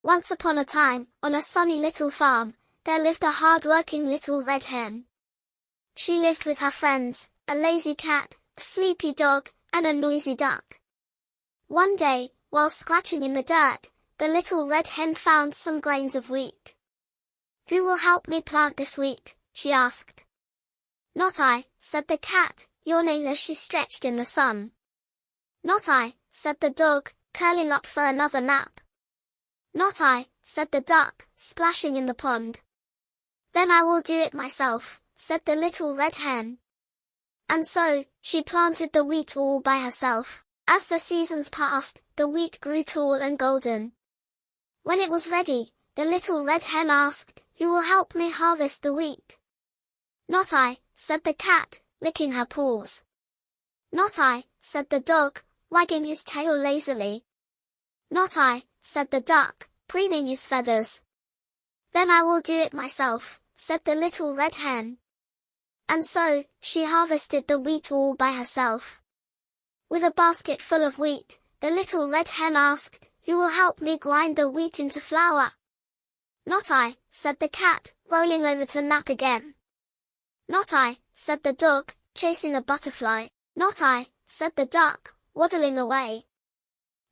Once upon a time, on a sunny little farm, there lived a hard-working little red hen. She lived with her friends, a lazy cat, a sleepy dog, and a noisy duck. One day, while scratching in the dirt, the little red hen found some grains of wheat. "Who will help me plant this wheat?" she asked. "Not I," said the cat, yawning as she stretched in the sun. "Not I," said the dog, curling up for another nap. "Not I," said the duck, splashing in the pond. "Then I will do it myself," said the little red hen. And so, she planted the wheat all by herself. As the seasons passed, the wheat grew tall and golden. When it was ready, the little red hen asked, "Who will help me harvest the wheat?" "Not I," said the cat, licking her paws. "Not I," said the dog, wagging his tail lazily. "Not I," said the duck, preening his feathers. "Then I will do it myself," said the little red hen. And so, she harvested the wheat all by herself. With a basket full of wheat, the little red hen asked, "Who will help me grind the wheat into flour?" "Not I," said the cat, rolling over to nap again. "Not I," said the dog, chasing a butterfly. "Not I," said the duck, waddling away.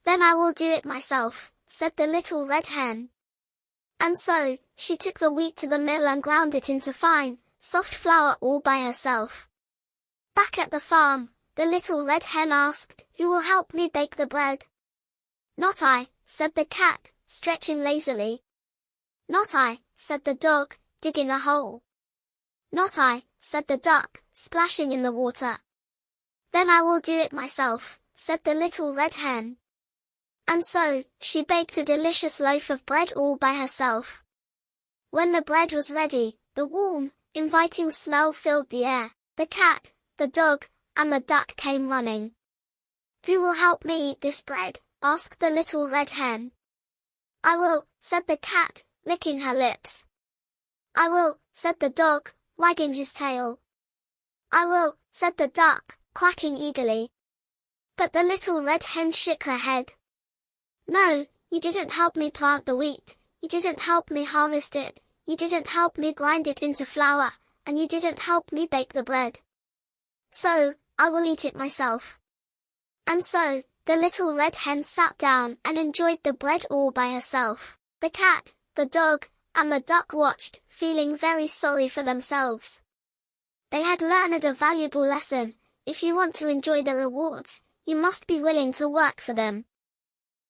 "Then I will do it myself," said the little red hen. And so, she took the wheat to the mill and ground it into fine, soft flour all by herself. Back at the farm, the little red hen asked, "Who will help me bake the bread?" "Not I," said the cat, stretching lazily. "Not I," said the dog, digging a hole. "Not I," said the duck, splashing in the water. "Then I will do it myself," said the little red hen. And so, she baked a delicious loaf of bread all by herself. When the bread was ready, the warm, inviting smell filled the air. The cat, the dog, and the duck came running. "Who will help me eat this bread?" asked the little red hen. "I will," said the cat, licking her lips. "I will," said the dog, wagging his tail. "I will," said the duck, quacking eagerly. But the little red hen shook her head. "No, you didn't help me plant the wheat, you didn't help me harvest it, you didn't help me grind it into flour, and you didn't help me bake the bread. So, I will eat it myself." And so, the little red hen sat down and enjoyed the bread all by herself. The cat, the dog, and the duck watched, feeling very sorry for themselves. They had learned a valuable lesson: if you want to enjoy the rewards, you must be willing to work for them.